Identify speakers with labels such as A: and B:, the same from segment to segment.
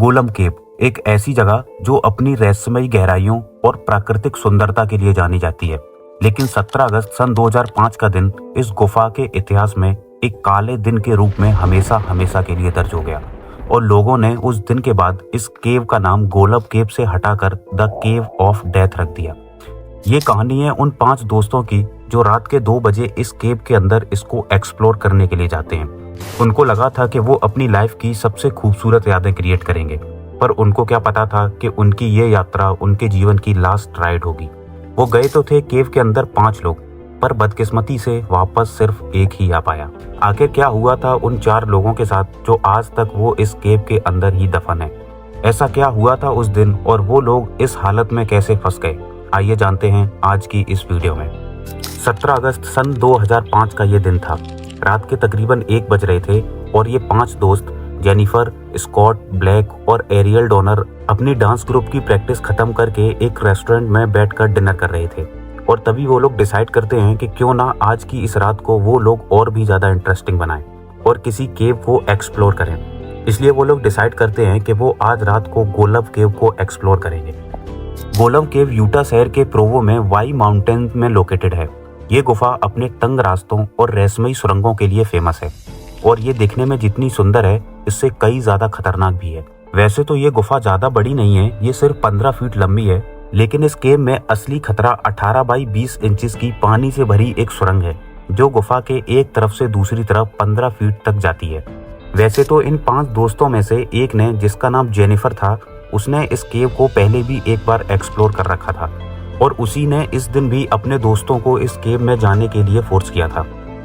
A: गोलम केव एक ऐसी जगह जो अपनी रहस्यमयी गहराइयों और प्राकृतिक सुंदरता के लिए जानी जाती है। लेकिन 17 अगस्त सन 2005 का दिन इस गुफा के इतिहास में एक काले दिन के रूप में हमेशा हमेशा के लिए दर्ज हो गया और लोगों ने उस दिन के बाद इस केव का नाम गोलम केव से हटाकर द केव ऑफ डेथ रख दिया। ये कहानी है उन 5 दोस्तों की जो रात के 2 बजे इस केव के अंदर इसको एक्सप्लोर करने के लिए जाते हैं। उनको लगा था कि वो अपनी लाइफ की सबसे खूबसूरत यादें क्रिएट करेंगे, पर उनको क्या पता था कि उनकी ये यात्रा उनके जीवन की लास्ट राइड होगी। वो गए तो थे केव के अंदर 5 लोग, पर बदकिस्मती से वापस सिर्फ एक ही आ पाया। आखिर क्या हुआ था उन 4 लोगों के साथ जो आज तक वो इस केव के अंदर ही दफन है? ऐसा क्या हुआ था उस दिन और वो लोग इस हालत में कैसे फंस गए? आइए जानते हैं आज की इस वीडियो में। 17 अगस्त सन 2005 का ये दिन था। रात के तकरीबन 1 बज रहे थे और ये 5 दोस्त जेनिफर, स्कॉट, ब्लैक और एरियल डोनर अपनी डांस ग्रुप की प्रैक्टिस खत्म करके एक रेस्टोरेंट में बैठकर डिनर कर रहे थे। और तभी वो लोग डिसाइड करते हैं कि क्यों ना आज की इस रात को वो लोग और भी ज़्यादा इंटरेस्टिंग बनाएं और किसी केव को एक्सप्लोर करें। इसलिए वो लोग डिसाइड करते हैं कि वो आज रात को गोलम केव को एक्सप्लोर करेंगे। गोलम केव यूटा शहर के प्रोवो में वाई माउंटेन में लोकेटेड है। ये गुफा अपने तंग रास्तों और रहस्यमयी सुरंगों के लिए फेमस है और ये दिखने में जितनी सुंदर है इससे कई ज्यादा खतरनाक भी है। वैसे तो ये गुफा ज्यादा बड़ी नहीं है, ये सिर्फ 15 फीट लंबी है, लेकिन इस केव में असली खतरा 18 बाई 20 इंचेस की पानी से भरी एक सुरंग है जो गुफा के एक तरफ से दूसरी तरफ 15 फीट तक जाती है। वैसे तो इन 5 दोस्तों में से एक ने, जिसका नाम जेनिफर था, उसने इस केव को पहले भी एक बार एक्सप्लोर कर रखा था और उसी ने इस दिन भी अपने दोस्तों को इस केव में जाने के लिए फोर्स किया था।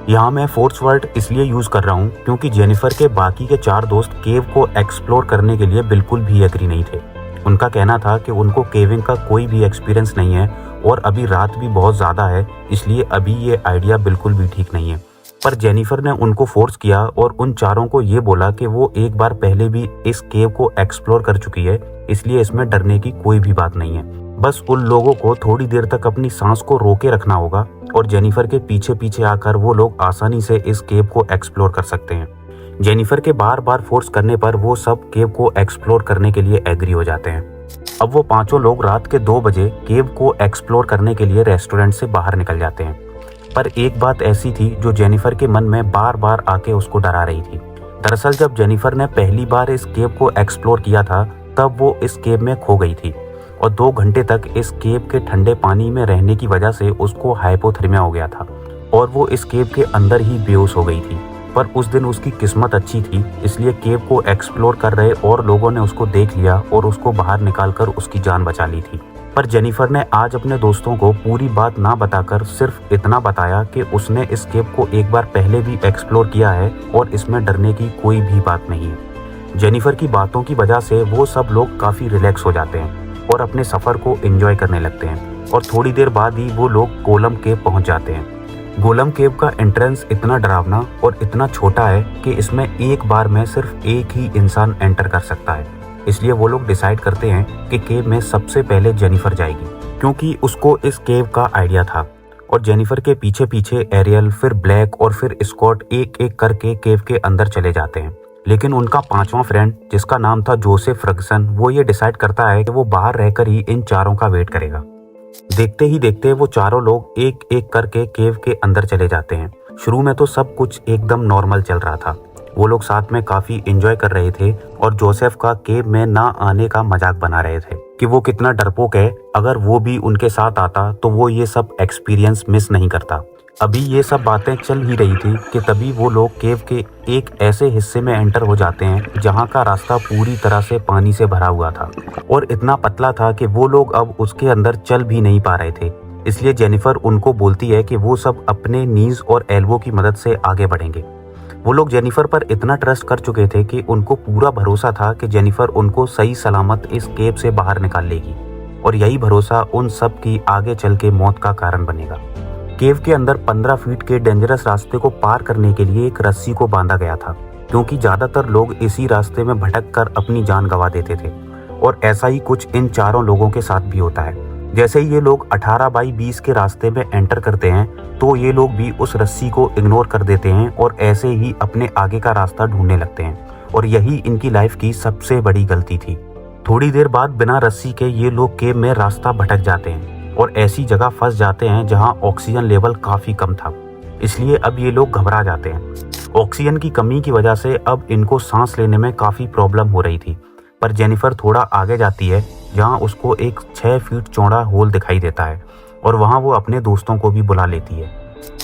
A: यहाँ मैं फोर्स वर्ड इसलिए यूज कर रहा हूँ क्योंकि जेनिफर के बाकी के 4 दोस्त केव को एक्सप्लोर करने के लिए बिल्कुल भी एग्री नहीं थे। उनका कहना था कि उनको केविंग का कोई भी एक्सपीरियंस नहीं है और अभी रात भी बहुत ज़्यादा है, इसलिए अभी ये आइडिया बिल्कुल भी ठीक नहीं है। पर जेनिफर ने उनको फोर्स किया और उन 4 को ये बोला कि वो एक बार पहले भी इस केव को एक्सप्लोर कर चुकी है, इसलिए इसमें डरने की कोई भी बात नहीं है। बस उन लोगों को थोड़ी देर तक अपनी सांस को रोके रखना होगा और जेनिफर के पीछे पीछे आकर वो लोग आसानी से इस केव को एक्सप्लोर कर सकते हैं। जेनिफर के बार बार फोर्स करने पर वो सब केव को एक्सप्लोर करने के लिए एग्री हो जाते हैं। अब वो 5 लोग रात के 2 बजे केव को एक्सप्लोर करने के लिए रेस्टोरेंट से बाहर निकल जाते हैं। पर एक बात ऐसी थी जो जेनिफर के मन में बार बार आके उसको डरा रही थी। दरअसल जब जेनिफर ने पहली बार इस केव को एक्सप्लोर किया था तब वो इस केव में खो गई थी और 2 घंटे तक इस केव के ठंडे पानी में रहने की वजह से उसको हाइपोथर्मिया हो गया था और वो इस केव के अंदर ही बेहोश हो गई थी। पर उस दिन उसकी किस्मत अच्छी थी, इसलिए केव को एक्सप्लोर कर रहे और लोगों ने उसको देख लिया और उसको बाहर निकालकर उसकी जान बचा ली थी। पर जेनिफर ने आज अपने दोस्तों को पूरी बात ना बताकर सिर्फ इतना बताया कि उसने इस केव को एक बार पहले भी एक्सप्लोर किया है और इसमें डरने की कोई भी बात नहीं है। जेनिफर की बातों की वजह से वो सब लोग काफी रिलैक्स हो जाते हैं और अपने सफर को एंजॉय करने लगते हैं और थोड़ी देर बाद ही वो लोग गोलम केव पहुंच जाते हैं। गोलम केव का एंट्रेंस इतना डरावना और इतना छोटा है कि इसमें एक बार में सिर्फ एक ही इंसान एंटर कर सकता है, इसलिए वो लोग डिसाइड करते हैं कि केव में सबसे पहले जेनिफर जाएगी क्योंकि उसको इस केव का आइडिया था। और जेनिफर के पीछे पीछे एरियल, फिर ब्लैक और फिर स्कॉट एक एक करके केव के अंदर चले जाते हैं। लेकिन उनका 5वां फ्रेंड, जिसका नाम था जोसेफ फ्रगसन, वो ये डिसाइड करता है कि वो बाहर रहकर ही इन 4 का वेट करेगा। देखते ही देखते वो 4 लोग एक एक करके केव के अंदर चले जाते हैं। शुरू में तो सब कुछ एकदम नॉर्मल चल रहा था, वो लोग साथ में काफी एंजॉय कर रहे थे और जोसेफ का केव में ना आने का मजाक बना रहे थे कि वो कितना डरपोक है, अगर वो भी उनके साथ आता तो वो ये सब एक्सपीरियंस मिस नहीं करता। अभी ये सब बातें चल ही रही थी कि तभी वो लोग केव के एक ऐसे हिस्से में एंटर हो जाते हैं जहाँ का रास्ता पूरी तरह से पानी से भरा हुआ था और इतना पतला था कि वो लोग अब उसके अंदर चल भी नहीं पा रहे थे। इसलिए जेनिफर उनको बोलती है कि वो सब अपने नीज और एल्बो की मदद से आगे बढ़ेंगे। वो लोग जेनिफर पर इतना ट्रस्ट कर चुके थे कि उनको पूरा भरोसा था कि जेनिफर उनको सही सलामत इस केव से बाहर निकाल लेगी और यही भरोसा उन सब की आगे चल के मौत का कारण बनेगा। केव के अंदर 15 फीट के डेंजरस रास्ते को पार करने के लिए एक रस्सी को बांधा गया था क्योंकि ज्यादातर लोग इसी रास्ते में भटक कर अपनी जान गंवा देते थे और ऐसा ही कुछ इन 4 लोगों के साथ भी होता है। जैसे ही ये लोग 18 बाई 20 के रास्ते में एंटर करते हैं तो ये लोग भी उस रस्सी को इग्नोर कर देते हैं और ऐसे ही अपने आगे का रास्ता ढूंढने लगते हैं और यही इनकी लाइफ की सबसे बड़ी गलती थी। थोड़ी देर बाद बिना रस्सी के ये लोग केव में रास्ता भटक जाते हैं और ऐसी जगह फंस जाते हैं जहां ऑक्सीजन लेवल काफी कम था। इसलिए अब ये लोग घबरा जाते हैं। ऑक्सीजन की कमी की वजह से अब इनको सांस लेने में काफी प्रॉब्लम हो रही थी। पर जेनिफर थोड़ा आगे जाती है जहां उसको एक 6 फीट चौड़ा होल दिखाई देता है और वहां वो अपने दोस्तों को भी बुला लेती है।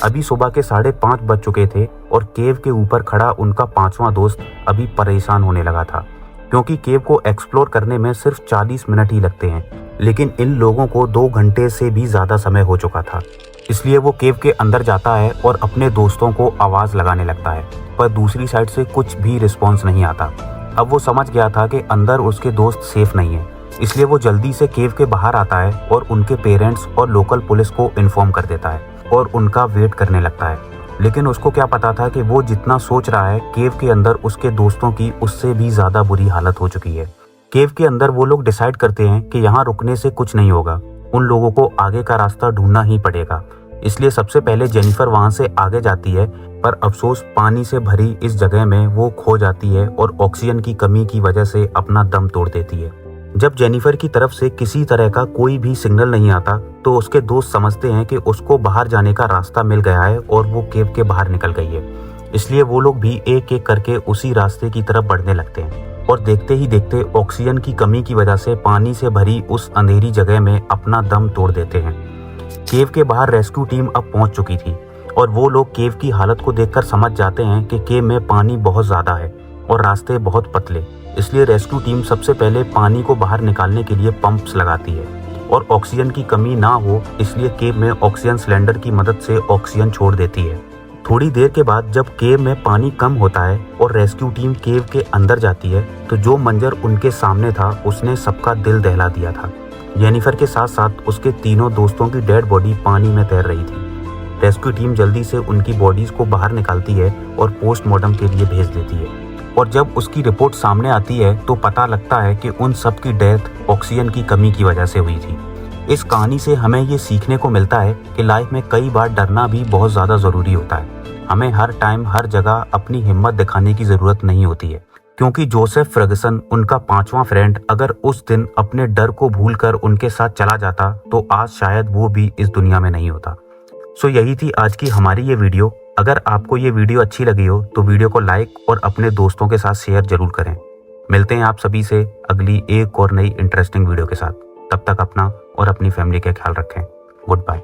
A: अभी सुबह के 5:30 बज चुके थे और केव के ऊपर खड़ा उनका 5वां दोस्त अभी परेशान होने लगा था, क्योंकि केव को एक्सप्लोर करने में सिर्फ 40 मिनट ही लगते हैं, लेकिन इन लोगों को 2 घंटे से भी ज्यादा समय हो चुका था। इसलिए वो केव के अंदर जाता है और अपने दोस्तों को आवाज लगाने लगता है, पर दूसरी साइड से कुछ भी रिस्पॉन्स नहीं आता। अब वो समझ गया था कि अंदर उसके दोस्त सेफ नहीं है, इसलिए वो जल्दी से केव के बाहर आता है और उनके पेरेंट्स और लोकल पुलिस को इन्फॉर्म कर देता है और उनका वेट करने लगता है। लेकिन उसको क्या पता था कि वो जितना सोच रहा है केव के अंदर उसके दोस्तों की उससे भी ज्यादा बुरी हालत हो चुकी है। केव के अंदर वो लोग डिसाइड करते हैं कि यहाँ रुकने से कुछ नहीं होगा, उन लोगों को आगे का रास्ता ढूंढना ही पड़ेगा। इसलिए सबसे पहले जेनिफर वहां से आगे जाती है, पर अफसोस पानी से भरी इस जगह में वो खो जाती है और ऑक्सीजन की कमी की वजह से अपना दम तोड़ देती है। जब जेनिफर की तरफ से किसी तरह का कोई भी सिग्नल नहीं आता तो उसके दोस्त समझते हैं कि उसको बाहर जाने का रास्ता मिल गया है और वो केव के बाहर निकल गई है। इसलिए वो लोग भी एक एक करके उसी रास्ते की तरफ बढ़ने लगते हैं और देखते ही देखते ऑक्सीजन की कमी की वजह से पानी से भरी उस अंधेरी जगह में अपना दम तोड़ देते हैं। केव के बाहर रेस्क्यू टीम अब पहुंच चुकी थी और वो लोग केव की हालत को देखकर समझ जाते हैं कि केव में पानी बहुत ज्यादा है और रास्ते बहुत पतले। इसलिए रेस्क्यू टीम सबसे पहले पानी को बाहर निकालने के लिए पंप्स लगाती है और ऑक्सीजन की कमी ना हो इसलिए केव में ऑक्सीजन सिलेंडर की मदद से ऑक्सीजन छोड़ देती है। थोड़ी देर के बाद जब केव में पानी कम होता है और रेस्क्यू टीम केव के अंदर जाती है तो जो मंजर उनके सामने था उसने सबका दिल दहला दिया था। जेनिफर के साथ साथ उसके तीनों दोस्तों की डेड बॉडी पानी में तैर रही थी। रेस्क्यू टीम जल्दी से उनकी बॉडीज को बाहर निकालती है और पोस्टमार्टम के लिए भेज देती है और जब उसकी रिपोर्ट सामने आती है तो पता लगता है कि उन सब की डेथ ऑक्सीजन की कमी की वजह से हुई थी। इस कहानी से हमें ये सीखने को मिलता है कि लाइफ में कई बार डरना भी बहुत ज़्यादा ज़रूरी होता है। हमें हर टाइम हर जगह अपनी हिम्मत दिखाने की ज़रूरत नहीं होती है, क्योंकि जोसेफ फर्गसन उनका 5वां फ्रेंड अगर उस दिन अपने डर को भूलकर उनके साथ चला जाता तो आज शायद वो भी इस दुनिया में नहीं होता। सो यही थी आज की हमारी ये वीडियो। अगर आपको ये वीडियो अच्छी लगी हो तो वीडियो को लाइक और अपने दोस्तों के साथ शेयर जरूर करें। मिलते हैं आप सभी से अगली एक और नई इंटरेस्टिंग वीडियो के साथ। तब तक अपना और अपनी फैमिली का ख्याल रखें। Good bye.